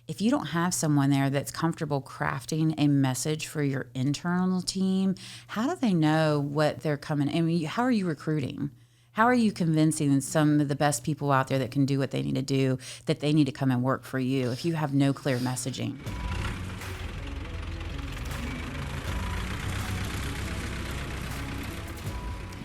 if you don't have someone there that's comfortable crafting a message for your internal team, how do they know what they're coming? I mean, how are you recruiting? How are you convincing some of the best people out there that can do what they need to do, that they need to come and work for you if you have no clear messaging?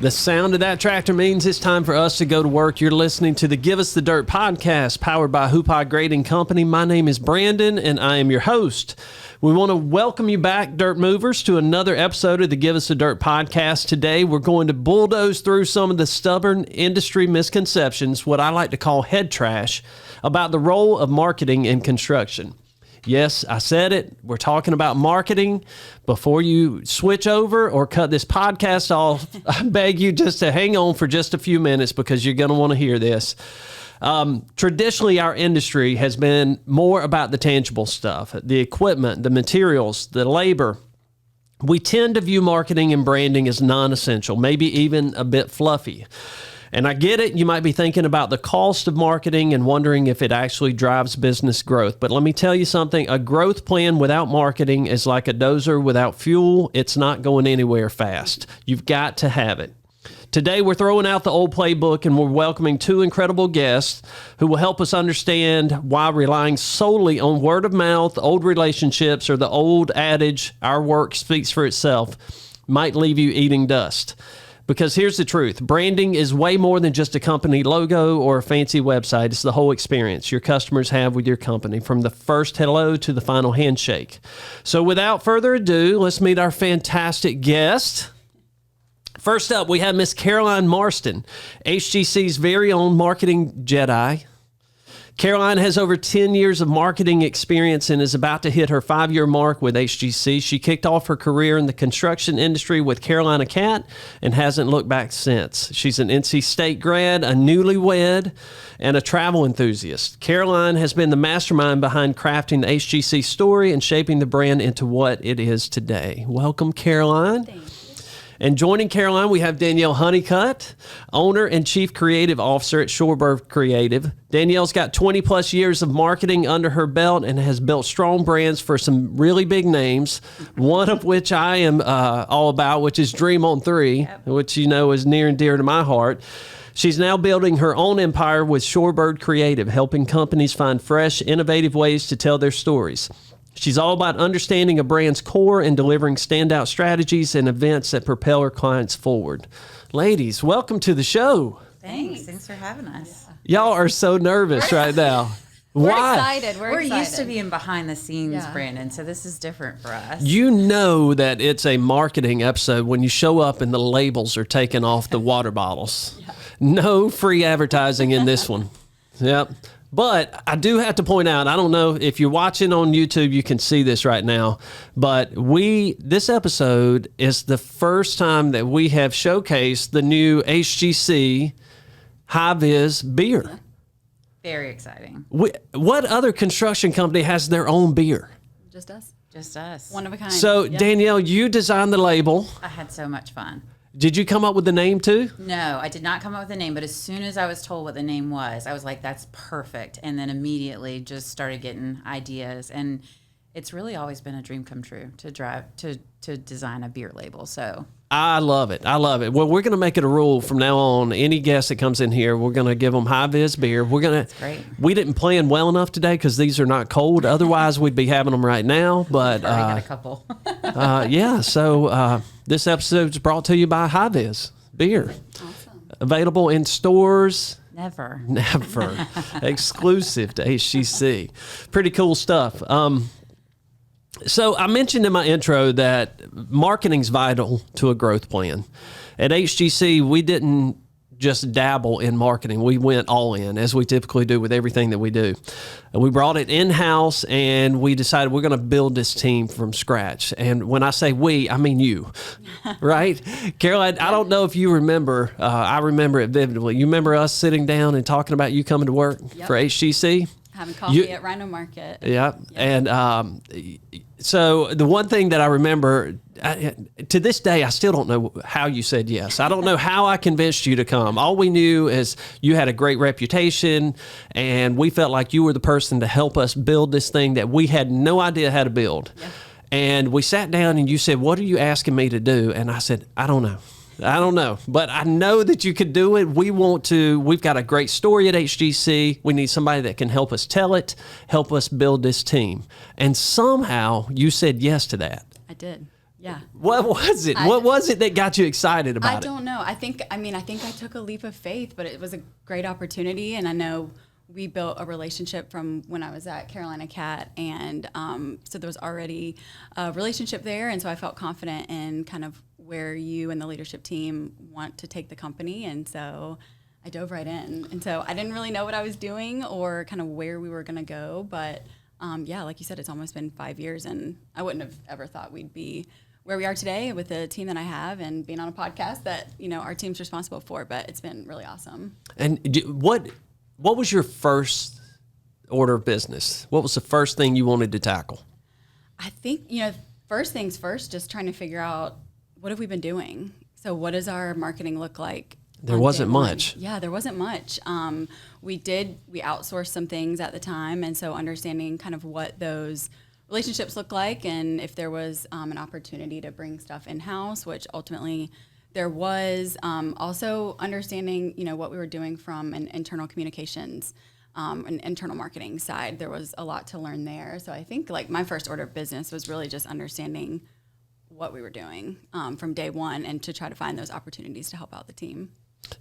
The sound of that tractor means it's time for us to go to work. You're listening to the Give Us the Dirt podcast, powered by Hoopie Grading Company. My name is Brandon, and I am your host. We want to welcome you back, Dirt Movers, to another episode of the Give Us the Dirt podcast. Today, we're going to bulldoze through some of the stubborn industry misconceptions, what I like to call head trash, about the role of marketing in construction. Yes, I said it. We're talking about marketing. Before you switch over or cut this podcast off, I beg you just to hang on for just a few minutes because you're going to want to hear this. Traditionally, our industry has been more about the tangible stuff, the equipment, the materials, the labor. We tend to view marketing and branding as non-essential, maybe even a bit fluffy. And I get it. You might be thinking about the cost of marketing and wondering if it actually drives business growth. But let me tell you something. A growth plan without marketing is like a dozer without fuel. It's not going anywhere fast. You've got to have it. Today, we're throwing out the old playbook and we're welcoming two incredible guests who will help us understand why relying solely on word of mouth, old relationships, or the old adage, our work speaks for itself, might leave you eating dust. Because here's the truth. Branding is way more than just a company logo or a fancy website. It's the whole experience your customers have with your company, from the first hello to the final handshake. So without further ado, let's meet our fantastic guest. First up, we have Miss Caroline Marston, HGC's very own marketing Jedi. Caroline has over 10 years of marketing experience and is about to hit her 5-year mark with HGC. She kicked off her career in the construction industry with Carolina Cat and hasn't looked back since. She's an NC State grad, a newlywed, and a travel enthusiast. Caroline has been the mastermind behind crafting the HGC story and shaping the brand into what it is today. Welcome, Caroline. Thank you. And joining Caroline, we have Danielle Honeycutt, owner and chief creative officer at Shorebird Creative. Danielle's got 20 plus years of marketing under her belt and has built strong brands for some really big names, one of which I am all about, which is Dream on 3, which you know is near and dear to my heart. She's now building her own empire with Shorebird Creative, helping companies find fresh, innovative ways to tell their stories. She's all about understanding a brand's core and delivering standout strategies and events that propel her clients forward. Ladies, welcome to the show. Thanks for having us. Y'all are so nervous right now. We're Why? excited. We're excited. used to being behind the scenes, Brandon, so this is different for us. You know that it's a marketing episode when you show up and the labels are taken off the water bottles. No free advertising in this one. Yep. But I do have to point out, I don't know if you're watching on YouTube, you can see this right now, but this episode is the first time that we have showcased the new HGC High Vis beer. Very exciting. What other construction company has their own beer? Just us. Just us. One of a kind. So Danielle, you designed the label. I had so much fun. Did you come up with the name too? No, I did not come up with a name, but as soon as I was told what the name was, I was like, that's perfect. And then immediately just started getting ideas. And it's really always been a dream come true to design a beer label. So I love it. I love it. Well, we're going to make it a rule from now on. Any guest that comes in here, we're going to give them high vis beer. That's great. We didn't plan well enough today because these are not cold. Otherwise, we'd be having them right now. But got a couple. So this episode is brought to you by High Vis beer. Awesome. Available in stores. Never. Exclusive to HGC. Pretty cool stuff. So I mentioned in my intro that marketing's vital to a growth plan. At HGC, we didn't just dabble in marketing. We went all in, as we typically do with everything that we do. And we brought it in-house, and we decided we're going to build this team from scratch. And when I say we, I mean you, right? Caroline, I don't know if you remember. I remember it vividly. You remember us sitting down and talking about you coming to work for HGC? Having coffee at Rhino Market. Yeah. And So the one thing that I remember, to this day, I still don't know how you said yes. I don't know how I convinced you to come. All we knew is you had a great reputation, and we felt like you were the person to help us build this thing that we had no idea how to build. Yeah. And we sat down and you said, what are you asking me to do? And I said, I don't know, but I know that you could do it. We've got a great story at HGC. We need somebody that can help us tell it, help us build this team. And somehow you said yes to that. I did. Yeah. What was it? What was it that got you excited about it? I don't know. I think I took a leap of faith, but it was a great opportunity. And I know we built a relationship from when I was at Caroline Marston, and so there was already a relationship there. And so I felt confident in kind of where you and the leadership team want to take the company. And so I dove right in. And so I didn't really know what I was doing or kind of where we were going to go. But yeah, like you said, it's almost been 5 years, and I wouldn't have ever thought we'd be where we are today with the team that I have and being on a podcast that, our team's responsible for. But it's been really awesome. And what was your first order of business? What was the first thing you wanted to tackle? I think, first things first, just trying to figure out, what have we been doing? So what does our marketing look like? There wasn't much. Yeah, there wasn't much. We outsourced some things at the time, and so understanding kind of what those relationships look like, and if there was an opportunity to bring stuff in-house, which ultimately there was. Also understanding, what we were doing from an internal communications, an internal marketing side. There was a lot to learn there. So I think like my first order of business was really just understanding what we were doing from day one, and to try to find those opportunities to help out the team.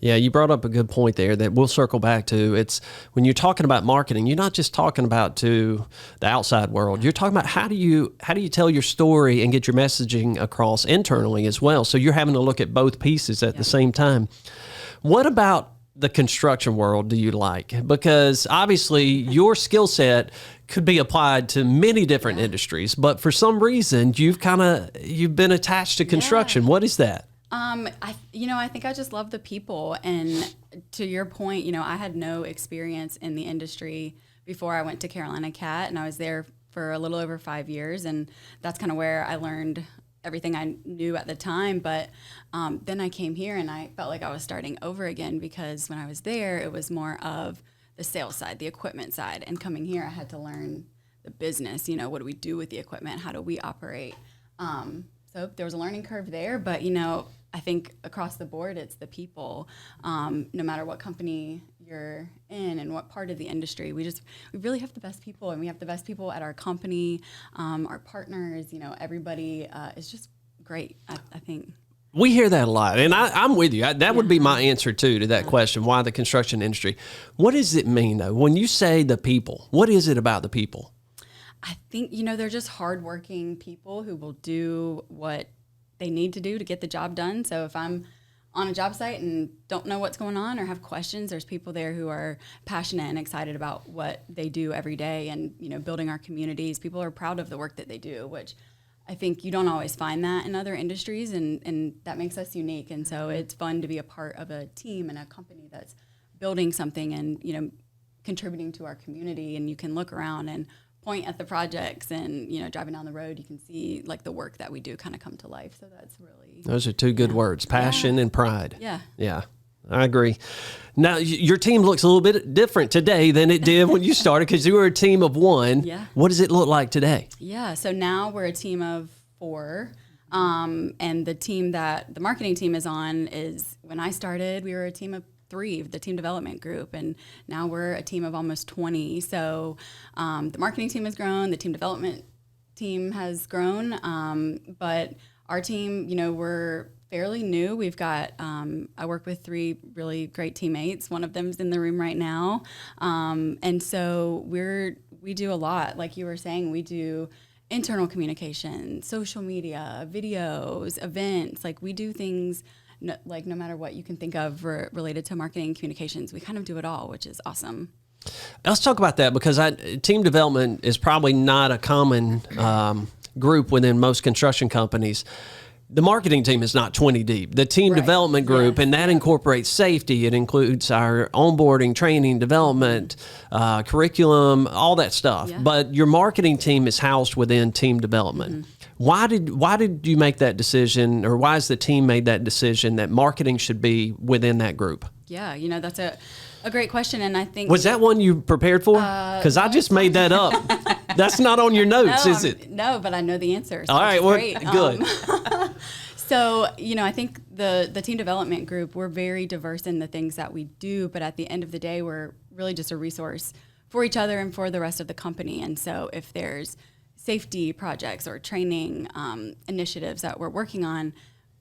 Yeah, you brought up a good point there that we'll circle back to. It's when you're talking about marketing, you're not just talking about to the outside world. You're talking about how do you tell your story and get your messaging across internally as well. So you're having to look at both pieces at the same time. What about the construction world do you like? Because obviously your skill set could be applied to many different industries, but for some reason you've been attached to construction. What is that? I think I just love the people. And to your point, I had no experience in the industry before I went to Caroline Marston, and I was there for a little over 5 years. And that's kind of where I learned everything I knew at the time. But then I came here and I felt like I was starting over again, because when I was there, it was more of the sales side, the equipment side. And coming here, I had to learn the business. What do we do with the equipment? How do we operate? So there was a learning curve there, but I think across the board, it's the people. No matter what company you're in and what part of the industry, we really have the best people, and we have the best people at our company, our partners. Everybody is just great. I think we hear that a lot, and I'm with you. That would be my answer too to that question. Why the construction industry? What does it mean though when you say the people? What is it about the people? I think, they're just hardworking people who will do what they need to do to get the job done. So if I'm on a job site and don't know what's going on or have questions, there's people there who are passionate and excited about what they do every day, and, building our communities. People are proud of the work that they do, which I think you don't always find that in other industries, and that makes us unique. And so it's fun to be a part of a team and a company that's building something and, contributing to our community. And you can look around and point at the projects, and driving down the road, you can see like the work that we do kind of come to life. So that's really, those are two good words: passion and pride. Yeah, I agree. Now your team looks a little bit different today than it did when you started, because you were a team of one. Yeah. What does it look like today? Yeah, so now we're a team of 4, and the team that the marketing team is on is, when I started, we were a team of 3, the team development group, and now we're a team of almost 20. So the marketing team has grown, the team development team has grown, but our team, we're fairly new. We've got, I work with 3 really great teammates. One of them's in the room right now, and so we do a lot. Like you were saying, we do internal communication, social media, videos, events. Like we do things. No matter what you can think of related to marketing and communications, we kind of do it all, which is awesome. Let's talk about that, because team development is probably not a common group within most construction companies. the marketing team is not 20 deep. The team development group, Yes. and that incorporates safety. It includes our onboarding, training, development, curriculum, all that stuff. Yeah. But your marketing team is housed within team development. Why did you make that decision, or why has the team made that decision that marketing should be within that group? Yeah, that's a great question, and I think Was that one you prepared for? Because I just made that up. That's not on your notes, is it? No, but I know the answer. So All right, well, great. good. So, I think the team development group, we're very diverse in the things that we do, but at the end of the day, we're really just a resource for each other and for the rest of the company. And so if there's safety projects or training initiatives that we're working on,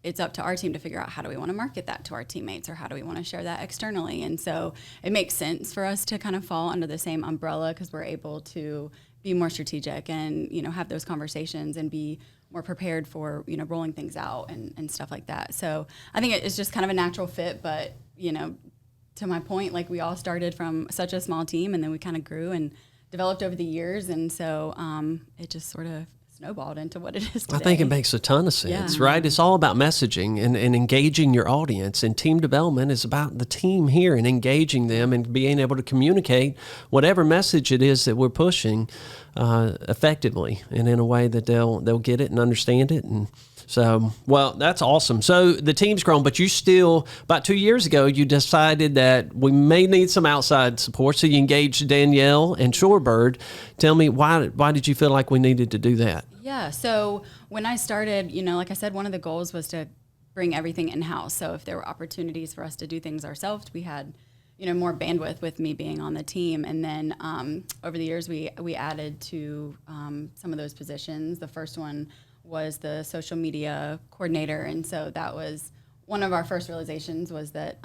it's up to our team to figure out how do we want to market that to our teammates, or how do we want to share that externally. And so it makes sense for us to kind of fall under the same umbrella, because we're able to be more strategic and, have those conversations and be more prepared for, rolling things out and stuff like that. So I think it's just kind of a natural fit, but, to my point, like, we all started from such a small team, and then we kind of grew and developed over the years. And so it just sort of snowballed into what it is today. I think it makes a ton of sense, Yeah. right? It's all about messaging and engaging your audience. And team development is about the team here and engaging them and being able to communicate whatever message it is that we're pushing effectively and in a way that they'll get it and understand it. And so, well, that's awesome. So the team's grown, but you still, about 2 years ago, you decided that we may need some outside support. So you engaged Danielle and Shorebird. Tell me, why did you feel like we needed to do that? Yeah. So when I started, like I said, one of the goals was to bring everything in-house. So if there were opportunities for us to do things ourselves, we had, more bandwidth with me being on the team. And then over the years, we added to some of those positions. The first one was the social media coordinator. And so that was one of our first realizations, was that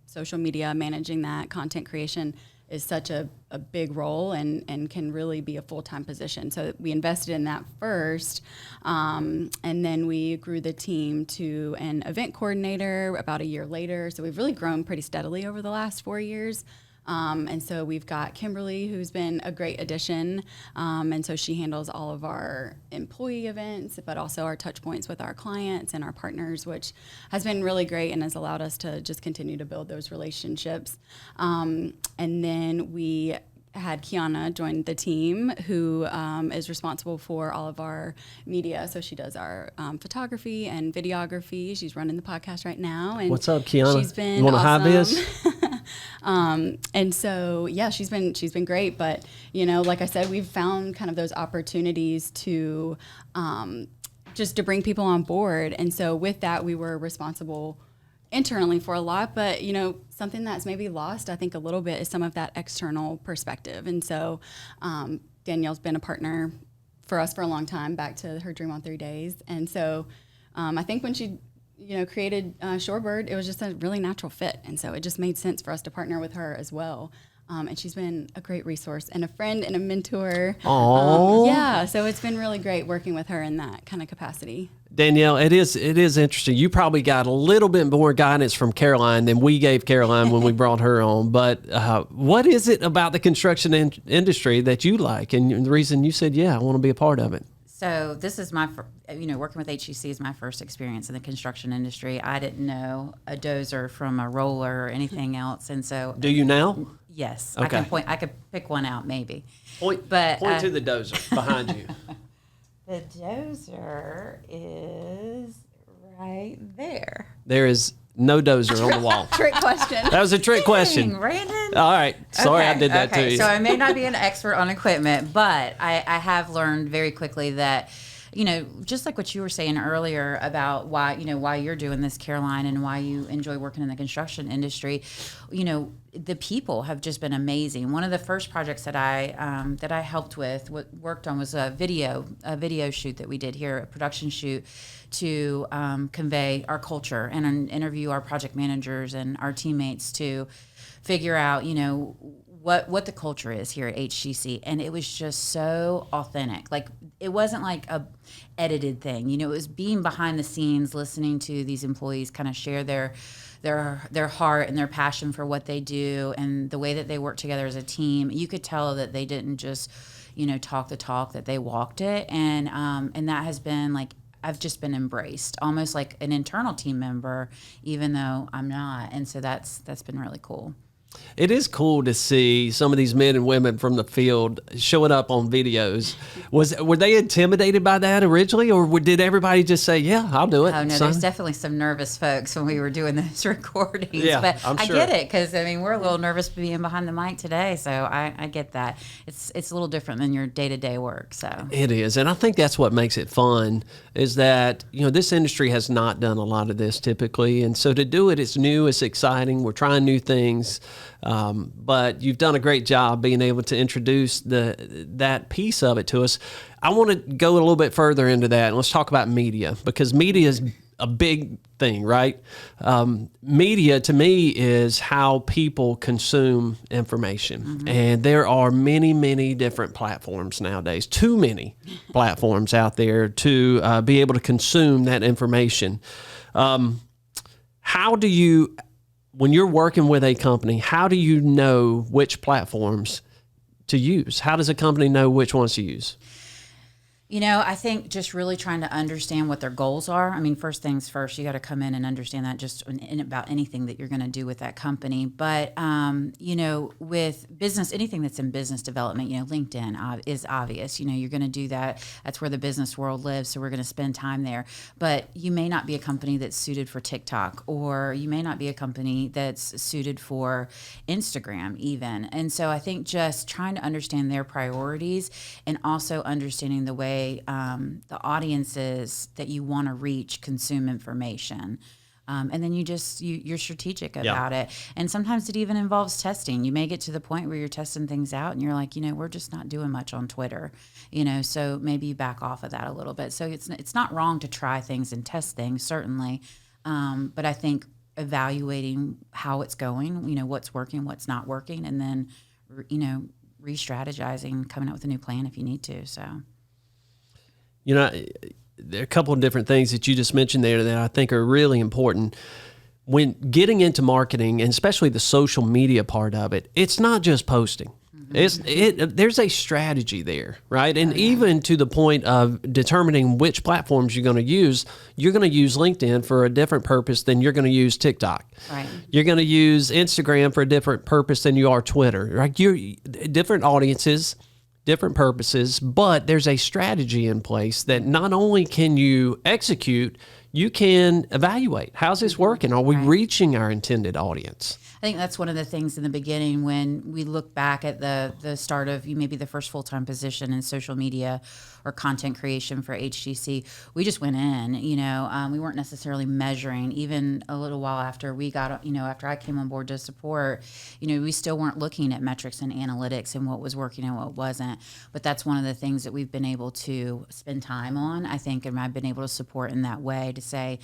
social media, managing that content creation, is such a big role and can really be a full-time position. So we invested in that first, and then we grew the team to an event coordinator about a year later. So we've really grown pretty steadily over the last 4 years. And so we've got Kimberly, who's been a great addition. And so she handles all of our employee events, but also our touch points with our clients and our partners, which has been really great and has allowed us to just continue to build those relationships. And then we had Kiana join the team, who is responsible for all of our media. So she does our photography and videography. She's running the podcast right now. And what's up, Kiana? She's been you want to awesome. high vis? And so, yeah, she's been great. But, like I said, we've found kind of those opportunities to just to bring people on board. And so with that, we were responsible internally for a lot, but something that's maybe lost, I think, a little bit is some of that external perspective. And so Danielle's been a partner for us for a long time, back to her Dream on 3 Days. And so I think when she created Shorebird, it was just a really natural fit, and so it just made sense for us to partner with her as well. And she's been a great resource and a friend and a mentor. Yeah, so it's been really great working with her in that kind of capacity. Danielle, it is interesting. You probably got a little bit more guidance from Caroline than we gave Caroline when we brought her on. But what is it about the construction industry that you like, and the reason you said, yeah, I want to be a part of it? So this is my, working with HEC is my first experience in the construction industry. I didn't know a dozer from a roller or anything else, and so. Do you now? Yes, Okay. I could pick one out maybe. Point to the dozer behind you. The dozer is right there. There is no dozer on the wall. Trick question. That was a trick question. Dang, Brandon. All right. Sorry I did that okay. to you. So I may not be an expert on equipment, but I have learned very quickly that, just like what you were saying earlier about why you're doing this, Caroline, and why you enjoy working in the construction industry, the people have just been amazing. One of the first projects that I helped with, worked on, was a video shoot that we did here, a production shoot to convey our culture and interview our project managers and our teammates to figure out, what the culture is here at HCC. And it was just so authentic. Like, it wasn't like a edited thing, it was being behind the scenes, listening to these employees kind of share their heart and their passion for what they do and the way that they work together as a team. You could tell that they didn't just, talk the talk, that they walked it. And that has been, like, I've just been embraced, almost like an internal team member, even though I'm not. And so that's been really cool. It is cool to see some of these men and women from the field showing up on videos. Were they intimidated by that originally, or did everybody just say, "Yeah, I'll do it"? Oh no, son? there's definitely some nervous folks when we were doing those recordings. Yeah, but I'm I sure. get it, because I mean we're a little nervous being behind the mic today, so I get that. It's a little different than your day-to-day work. So It is, and I think that's what makes it fun. Is that this industry has not done a lot of this typically, and so to do it, it's new, it's exciting. We're trying new things. But you've done a great job being able to introduce that piece of it to us. I want to go a little bit further into that, and let's talk about media, because media is a big thing, right? Media to me is how people consume information, and there are many, many different platforms nowadays. Too many platforms out there to be able to consume that information. How do you? When you're working with a company, how do you know which platforms to use? How does a company know which ones to use? I think just really trying to understand what their goals are. I mean, first things first, you got to come in and understand that just in about anything that you're going to do with that company. But, with business, anything that's in business development, LinkedIn is obvious. You're going to do that. That's where the business world lives. So we're going to spend time there. But you may not be a company that's suited for TikTok, or you may not be a company that's suited for Instagram even. And so I think just trying to understand their priorities, and also understanding the way the audiences that you want to reach consume information. And then you're strategic about it. And sometimes it even involves testing. You may get to the point where you're testing things out and you're like, we're just not doing much on Twitter, so maybe you back off of that a little bit. So it's not wrong to try things and test things, certainly. But I think evaluating how it's going, what's working, what's not working, and then, re-strategizing, coming up with a new plan if you need to. So. There are a couple of different things that you just mentioned there that I think are really important. When getting into marketing, and especially the social media part of it, it's not just posting. There's a strategy there, right? And even to the point of determining which platforms you're going to use LinkedIn for a different purpose than you're going to use TikTok. Right. You're going to use Instagram for a different purpose than you are Twitter, right? You're different audiences, different purposes, but there's a strategy in place that not only can you execute, you can evaluate. How's this working? Are we reaching our intended audience? I think that's one of the things in the beginning when we look back at the start of maybe the first full-time position in social media or content creation for HGC. We just went in, we weren't necessarily measuring. Even a little while after we got, after I came on board to support, we still weren't looking at metrics and analytics and what was working and what wasn't. But that's one of the things that we've been able to spend time on, I think, and I've been able to support in that way to say,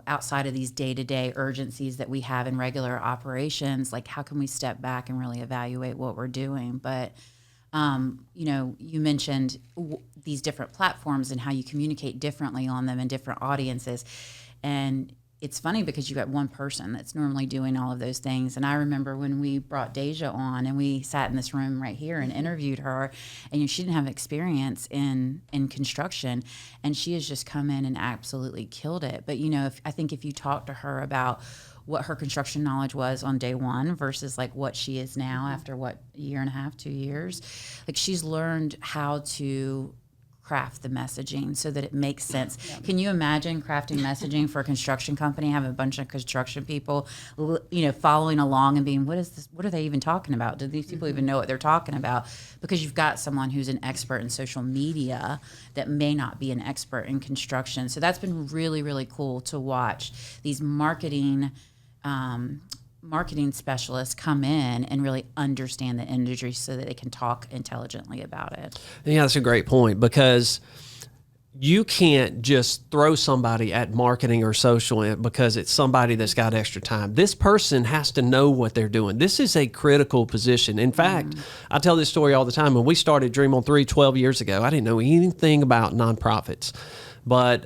outside of these day-to-day urgencies that we have in regular operations, like how can we step back and really evaluate what we're doing? But, you mentioned these different platforms and how you communicate differently on them and different audiences. And it's funny because you got one person that's normally doing all of those things. And I remember when we brought Deja on and we sat in this room right here and interviewed her, and she didn't have experience in construction, and she has just come in and absolutely killed it. But, I think if you talk to her about what her construction knowledge was on day one versus like what she is now after a year and a half, 2 years, like she's learned how to craft the messaging so that it makes sense. Yep. Can you imagine crafting messaging for a construction company, having a bunch of construction people, following along and being, what is this? What are they even talking about? Do these people even know what they're talking about? Because you've got someone who's an expert in social media that may not be an expert in construction. So that's been really, really cool to watch these marketing specialists come in and really understand the industry so that they can talk intelligently about it. Yeah, that's a great point, because you can't just throw somebody at marketing or social because it's somebody that's got extra time. This person has to know what they're doing. This is a critical position. In fact, I tell this story all the time. When we started Dream on 3 12 years ago, I didn't know anything about nonprofits. But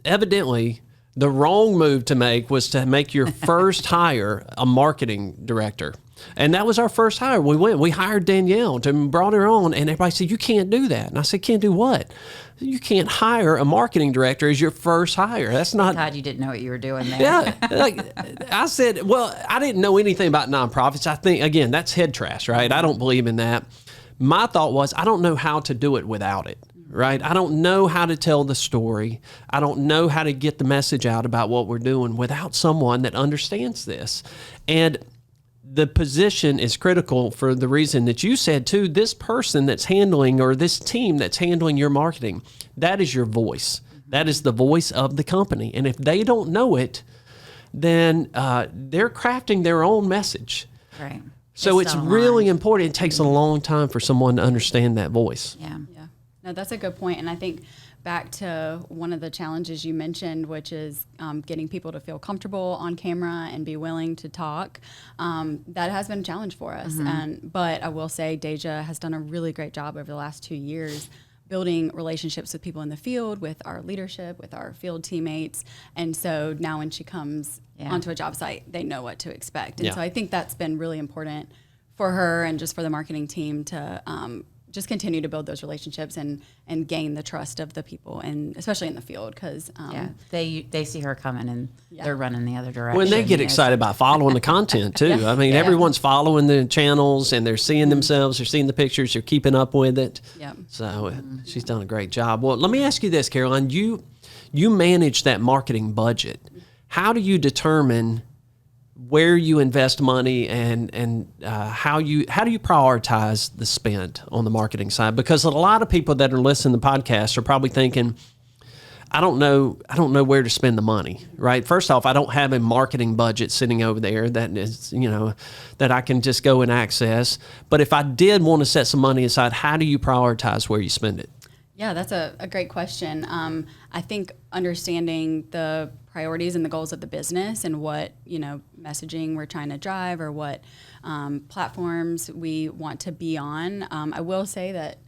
evidently, the wrong move to make was to make your first hire a marketing director. And that was our first hire. We hired Danielle and brought her on, and everybody said, you can't do that. And I said, can't do what? You can't hire a marketing director as your first hire. That's not. God, you didn't know what you were doing there. Yeah. I said, well, I didn't know anything about nonprofits. I think, again, that's head trash, right? I don't believe in that. My thought was, I don't know how to do it without it. Right? I don't know how to tell the story. I don't know how to get the message out about what we're doing without someone that understands this. And the position is critical for the reason that you said too. This person that's handling, or this team that's handling your marketing, that is your voice. That is the voice of the company. And if they don't know it, then they're crafting their own message. Right. So it's really important. It takes a long time for someone to understand that voice. Yeah. No, that's a good point. And I think back to one of the challenges you mentioned, which is getting people to feel comfortable on camera and be willing to talk. That has been a challenge for us. But I will say Deja has done a really great job over the last 2 years building relationships with people in the field, with our leadership, with our field teammates. And so now when she comes onto a job site, they know what to expect. And so I think that's been really important for her and just for the marketing team to just continue to build those relationships and gain the trust of the people, and especially in the field, because they see her coming and they're running the other direction. When they get excited about following the content too. I mean, everyone's following the channels and they're seeing themselves, they're seeing the pictures, they're keeping up with it. Yeah. So she's done a great job. Well, let me ask you this, Caroline. You manage that marketing budget. How do you determine where you invest money and how do you prioritize the spend on the marketing side? Because a lot of people that are listening to the podcast are probably thinking, I don't know where to spend the money, right? First off, I don't have a marketing budget sitting over there that is, that I can just go and access. But if I did want to set some money aside, how do you prioritize where you spend it? Yeah, that's a great question. I think understanding the priorities and the goals of the business and what, messaging we're trying to drive or what platforms we want to be on. I will say that,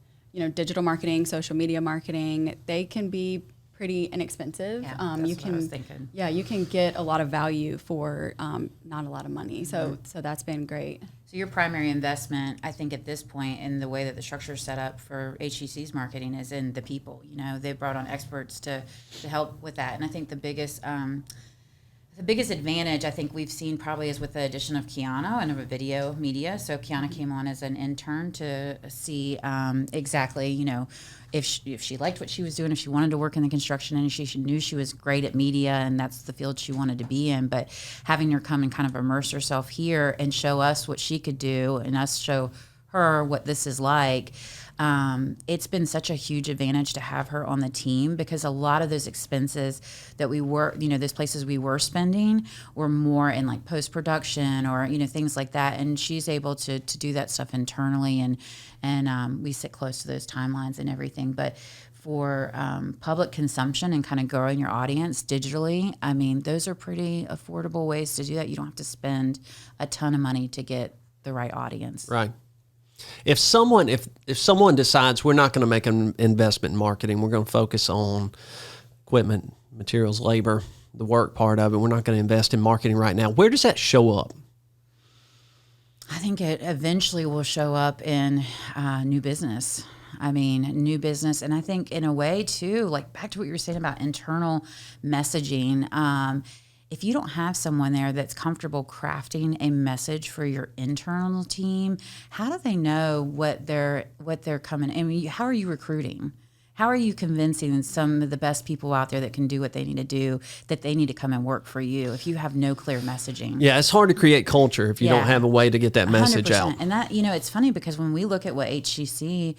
digital marketing, social media marketing, they can be pretty inexpensive. Yeah, that's what I was thinking. Yeah, you can get a lot of value for not a lot of money. So that's been great. So your primary investment, I think, at this point in the way that the structure is set up for HCC's marketing is in the people. They brought on experts to help with that, and I think the biggest advantage I think we've seen probably is with the addition of Kiana and of a video media. So Kiana came on as an intern to see exactly, if she liked what she was doing, if she wanted to work in the construction industry, she knew she was great at media and that's the field she wanted to be in. But having her come and kind of immerse herself here and show us what she could do and us show her what this is like, it's been such a huge advantage to have her on the team, because a lot of those expenses that we were, those places we were spending were more in like post-production or, things like that. And she's able to do that stuff internally, and we sit close to those timelines and everything. But for public consumption and kind of growing your audience digitally, I mean, those are pretty affordable ways to do that. You don't have to spend a ton of money to get the right audience. Right. If someone decides we're not going to make an investment in marketing, we're going to focus on equipment, materials, labor, the work part of it, we're not going to invest in marketing right now, where does that show up? I think it eventually will show up in new business. New business. And I think in a way too, like back to what you were saying about internal messaging, if you don't have someone there that's comfortable crafting a message for your internal team, how do they know what they're coming? I mean, how are you recruiting? How are you convincing some of the best people out there that can do what they need to do, that they need to come and work for you if you have no clear messaging? Yeah, it's hard to create culture if you don't have a way to get that message 100%. out. And that, it's funny because when we look at what HCC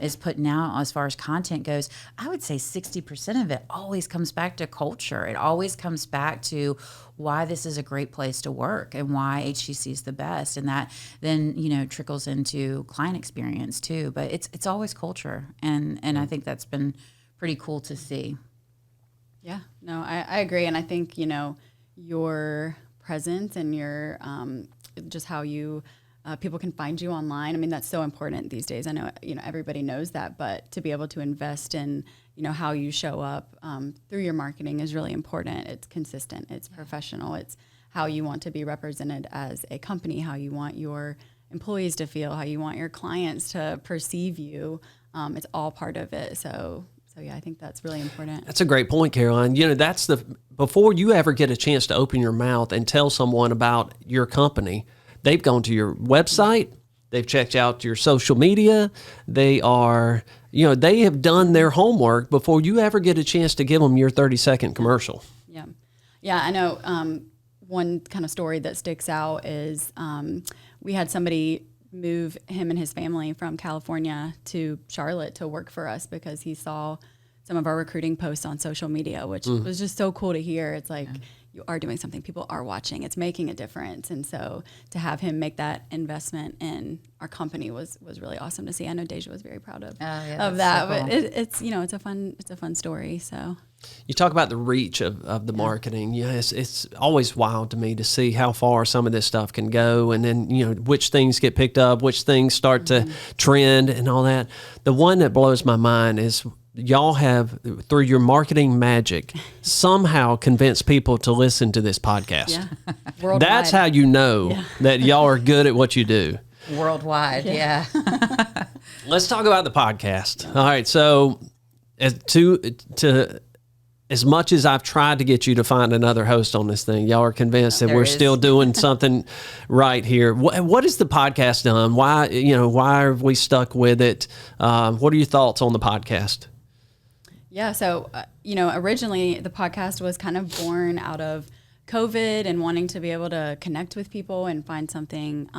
is putting out as far as content goes, I would say 60% of it always comes back to culture. It always comes back to why this is a great place to work and why HCC is the best. And that then, trickles into client experience too. But it's always culture. And I think that's been pretty cool to see. Yeah, no, I agree. And I think, your presence and your just how you people can find you online. I mean, that's so important these days. I know, everybody knows that, but to be able to invest in, how you show up through your marketing is really important. It's consistent. It's professional. It's how you want to be represented as a company, how you want your employees to feel, how you want your clients to perceive you. It's all part of it. So yeah, I think that's really important. That's a great point, Caroline. That's before you ever get a chance to open your mouth and tell someone about your company, they've gone to your website, they've checked out your social media, they have done their homework before you ever get a chance to give them your 30-second commercial. Yeah. Yeah, I know one kind of story that sticks out is we had somebody move him and his family from California to Charlotte to work for us because he saw some of our recruiting posts on social media, which was just so cool to hear. It's like you are doing something, people are watching, it's making a difference. And so to have him make that investment in our company was really awesome to see. I know Deja was very proud of that, so cool. But it's a fun story. So you talk about the reach of the marketing. Yes, it's always wild to me to see how far some of this stuff can go, and then which things get picked up, which things start to trend, and all that. The one that blows my mind is y'all have, through your marketing magic, somehow convinced people to listen to this podcast. Yeah, worldwide. That's how you know that y'all are good at what you do. Worldwide, yeah. Let's talk about the podcast. All right, so as much as I've tried to get you to find another host on this thing, y'all are convinced that we're still doing something right here. What has the podcast done? Why have we stuck with it? What are your thoughts on the podcast? Yeah, so, originally the podcast was kind of born out of COVID and wanting to be able to connect with people and find something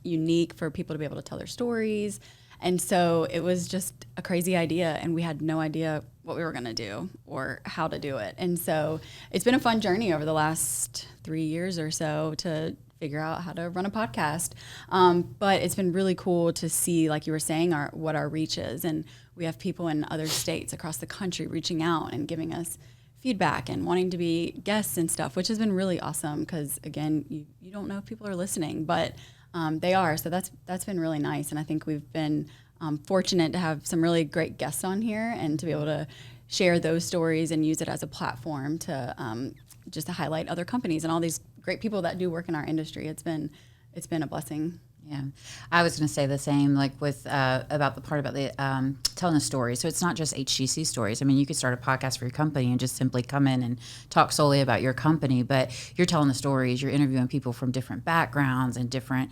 unique for people to be able to tell their stories. And so it was just a crazy idea, and we had no idea what we were going to do or how to do it. And so it's been a fun journey over the last 3 years or so to figure out how to run a podcast. But it's been really cool to see, like you were saying, what our reach is. And we have people in other states across the country reaching out and giving us feedback and wanting to be guests and stuff, which has been really awesome because, again, you don't know if people are listening, but they are. So that's been really nice. And I think we've been fortunate to have some really great guests on here and to be able to share those stories and use it as a platform to just to highlight other companies and all these great people that do work in our industry. It's been a blessing. Yeah, I was going to say the same, like with about the part about the telling a story. So it's not just HGC stories. I mean, you could start a podcast for your company and just simply come in and talk solely about your company, but you're telling the stories. You're interviewing people from different backgrounds and different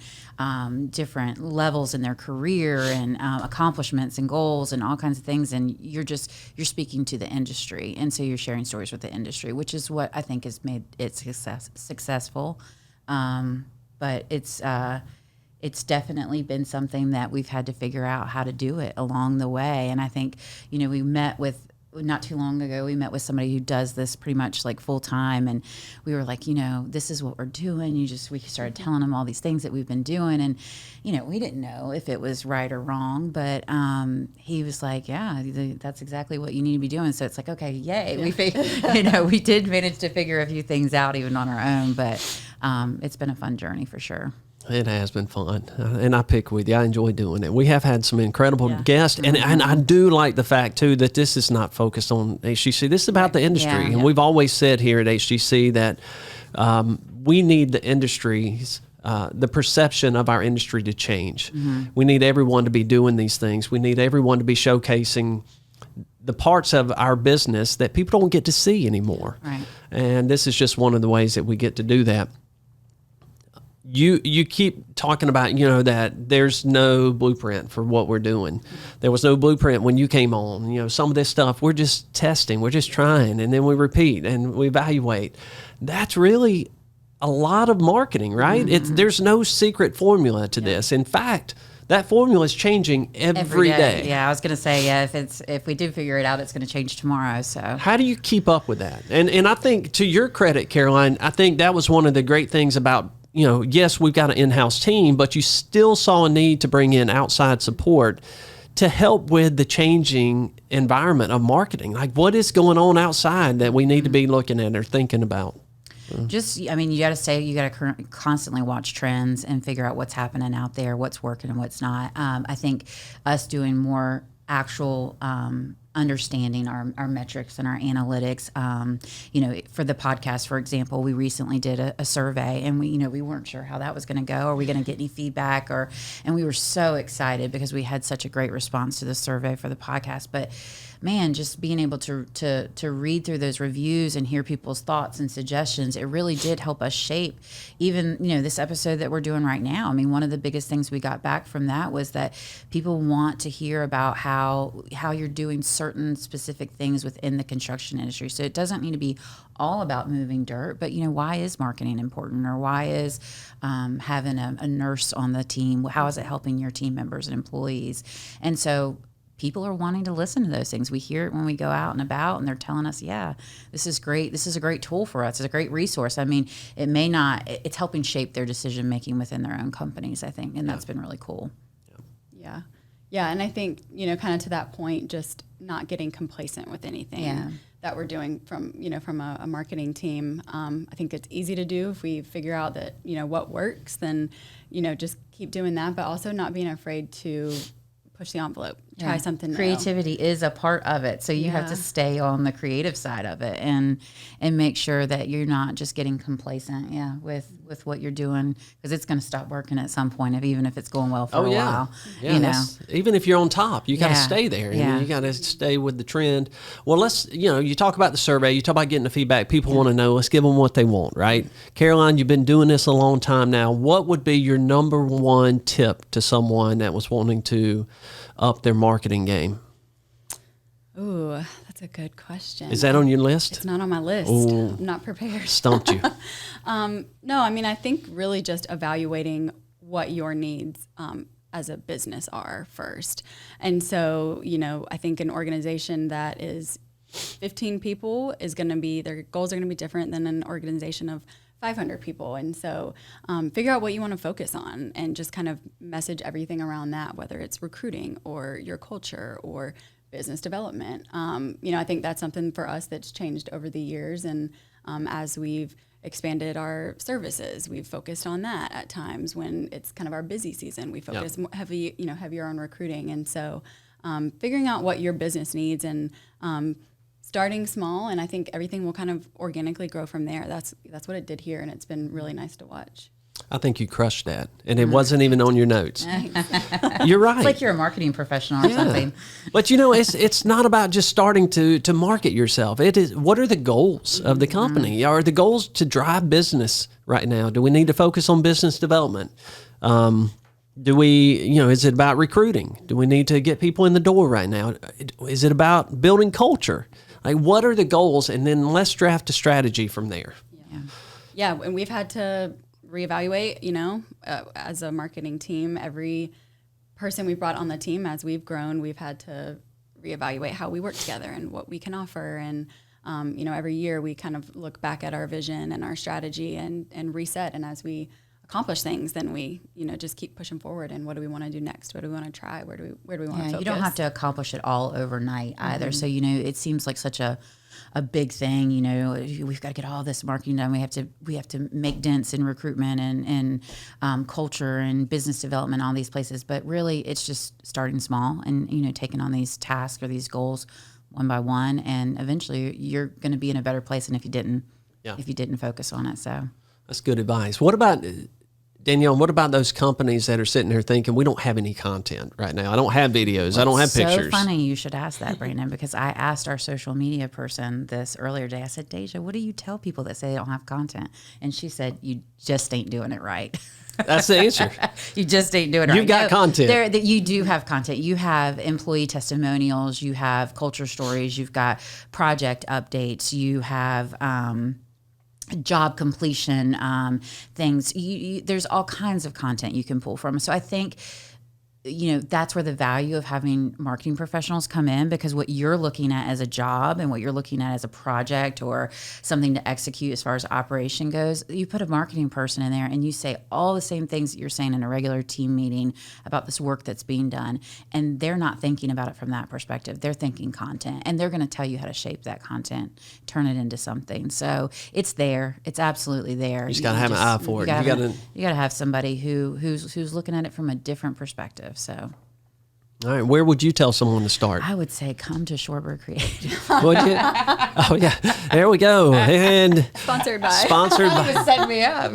levels in their career and accomplishments and goals and all kinds of things. And you're speaking to the industry, and so you're sharing stories with the industry, which is what I think has made it successful. But it's definitely been something that we've had to figure out how to do it along the way. And I think, we met with, not too long ago, we met with somebody who does this pretty much like full time. And we were like, this is what we're doing. We started telling him all these things that we've been doing. And, we didn't know if it was right or wrong, but he was like, yeah, that's exactly what you need to be doing. So it's like, okay, yay. Yeah. We did manage to figure a few things out even on our own, but it's been a fun journey for sure. It has been fun, and I pick with you. I enjoy doing it. We have had some incredible guests, and I do like the fact, too, that this is not focused on HGC. This is about the industry, and we've always said here at HGC that we need the industries, the perception of our industry to change. Mm-hmm. We need everyone to be doing these things. We need everyone to be showcasing the parts of our business that people don't get to see anymore. Right. And this is just one of the ways that we get to do that. You keep talking about, that there's no blueprint for what we're doing. There was no blueprint when you came on. Some of this stuff, we're just testing, we're just trying, and then we repeat and we evaluate. That's really a lot of marketing, right? Mm-hmm. There's no secret formula to this. In fact, that formula is changing every day. Yeah, I was going to say, if we do figure it out, it's going to change tomorrow. So how do you keep up with that? And I think, to your credit, Caroline, I think that was one of the great things about, yes, we've got an in-house team, but you still saw a need to bring in outside support to help with the changing environment of marketing. Like, what is going on outside that we need to be looking at or thinking about? You got to constantly watch trends and figure out what's happening out there, what's working and what's not. I think us doing more actual understanding our metrics and our analytics. For the podcast, for example, we recently did a survey, and we weren't sure how that was going to go. Are we going to get any feedback? And we were so excited because we had such a great response to the survey for the podcast. But man, just being able to read through those reviews and hear people's thoughts and suggestions, it really did help us shape even, this episode that we're doing right now. I mean, one of the biggest things we got back from that was that people want to hear about how you're doing certain specific things within the construction industry. So it doesn't need to be all about moving dirt, but why is marketing important, or why is having a nurse on the team, how is it helping your team members and employees? And so people are wanting to listen to those things. We hear it when we go out and about, and they're telling us, yeah, this is great. This is a great tool for us. It's a great resource. I mean, it's helping shape their decision-making within their own companies, I think. And that's been really cool. Yeah. Yeah. And I think, kind of to that point, just not getting complacent with anything that we're doing from a marketing team. I think it's easy to do if we figure out that, what works, then, just keep doing that, but also not being afraid to push the envelope, try something new. Creativity is a part of it. So you have to stay on the creative side of it and make sure that you're not just getting complacent, with what you're doing, because it's going to stop working at some point, even if it's going well for a while. Yeah, even if you're on top, you got to stay there. You got to stay with the trend. Well, let's, you talk about the survey, you talk about getting the feedback. People want to know, let's give them what they want, right? Caroline, you've been doing this a long time now. What would be your number one tip to someone that was wanting to up their marketing game? Ooh, that's a good question. Is that on your list? It's not on my list. Ooh. I'm not prepared. Stumped you. No, I mean, I think really just evaluating what your needs as a business are first. And so, I think an organization that is 15 people is going to be, their goals are going to be different than an organization of 500 people. And so figure out what you want to focus on and just kind of message everything around that, whether it's recruiting or your culture or business development. I think that's something for us that's changed over the years. And as we've expanded our services, we've focused on that at times when it's kind of our busy season. We focus heavier on recruiting. And so figuring out what your business needs and starting small, and I think everything will kind of organically grow from there. That's what it did here, and it's been really nice to watch. I think you crushed that, and it wasn't even on your notes. You're right. It's like you're a marketing professional or something. But it's not about just starting to market yourself. It is, what are the goals of the company? Are the goals to drive business right now? Do we need to focus on business development? Do we, is it about recruiting? Do we need to get people in the door right now? Is it about building culture? Like, what are the goals? And then let's draft a strategy from there. Yeah, and we've had to reevaluate, as a marketing team. Every person we've brought on the team, as we've grown, we've had to reevaluate how we work together and what we can offer. And, every year we kind of look back at our vision and our strategy and reset. And as we accomplish things, then we, just keep pushing forward. And what do we want to do next? What do we want to try? Where do we want to focus? You don't have to accomplish it all overnight either. So, it seems like such a big thing, we've got to get all this marketing done. We have to make dents in recruitment and culture and business development, all these places. But really, it's just starting small and, taking on these tasks or these goals one by one. And eventually you're going to be in a better place than if you didn't focus on it. So that's good advice. What about, Danielle, what about those companies that are sitting here thinking, we don't have any content right now? I don't have videos. I don't have pictures. So funny you should ask that, Brandon, because I asked our social media person this earlier today. I said, Deja, what do you tell people that say they don't have content? And she said, you just ain't doing it right. That's the answer. You just ain't doing it right. You've got content. You do have content. You have employee testimonials. You have culture stories. You've got project updates. You have job completion things. There's all kinds of content you can pull from. So I think that's where the value of having marketing professionals come in, because what you're looking at as a job and what you're looking at as a project or something to execute as far as operation goes, you put a marketing person in there and you say all the same things that you're saying in a regular team meeting about this work that's being done. And they're not thinking about it from that perspective. They're thinking content, and they're going to tell you how to shape that content, turn it into something. So it's there. It's absolutely there. You just got to have an eye for it. You got to have somebody who's looking at it from a different perspective. So, All right. Where would you tell someone to start? I would say come to Shorebird Creative. Would you? Oh, yeah. There we go. And Sponsored by. Set me up,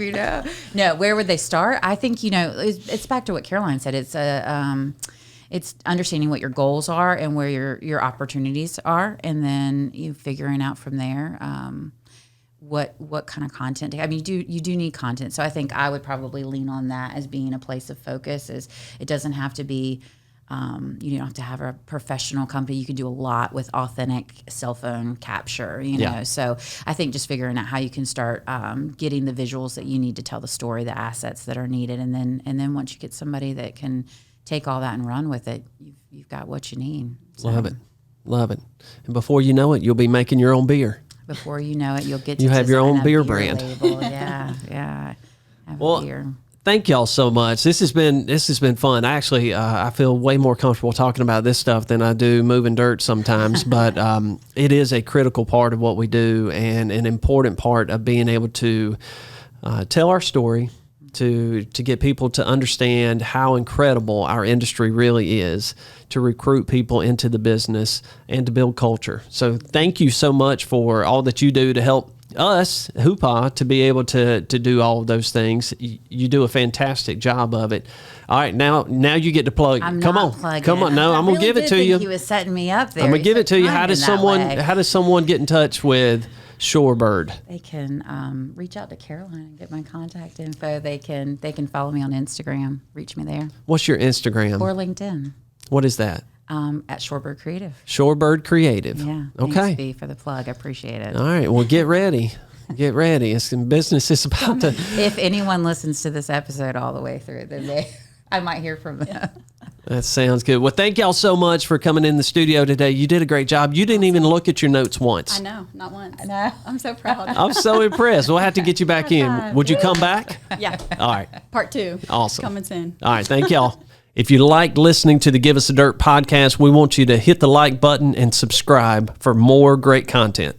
No, where would they start? I think, it's back to what Caroline said. It's understanding what your goals are and where your opportunities are, and then you figuring out from there what kind of content. I mean, you do need content. So I think I would probably lean on that as being a place of focus. Is it doesn't have to be. You don't have to have a professional company. You can do a lot with authentic cell phone capture, So I think just figuring out how you can start getting the visuals that you need to tell the story, the assets that are needed, and then once you get somebody that can take all that and run with it, you've got what you need. So, Love it. And before you know it, you'll be making your own beer. Before you know it, you'll get to have your design own a beer brand. Label. Yeah. Have a beer. Thank y'all so much. This has been fun. Actually, I feel way more comfortable talking about this stuff than I do moving dirt sometimes. But it is a critical part of what we do, and an important part of being able to tell our story, to get people to understand how incredible our industry really is, to recruit people into the business and to build culture. So thank you so much for all that you do to help us, Hoopah, to be able to do all of those things. You do a fantastic job of it. All right, now you get to plug. Come on. No, I'm gonna give it to you. He was setting me up there. I'm gonna give it to you. How does someone get in touch with Shorebird? They can reach out to Caroline and get my contact info. They can follow me on Instagram. Reach me there. What's your Instagram? Or LinkedIn. What is that? At Shorebird Creative. Shorebird Creative. Yeah. Okay. Thanks, B, for the plug. I appreciate it. All right. Well, get ready. Get ready. Business is about to. If anyone listens to this episode all the way through, then I might hear from them. That sounds good. Well, thank y'all so much for coming in the studio today. You did a great job. You didn't even look at your notes once. I know, not once. No. I'm so proud. I'm so impressed. We'll have to get you back in. Would you come back? Yeah. All right. Part 2. Awesome. Coming soon. All right. Thank y'all. If you like listening to the Give Us the Dirt podcast, we want you to hit the like button and subscribe for more great content.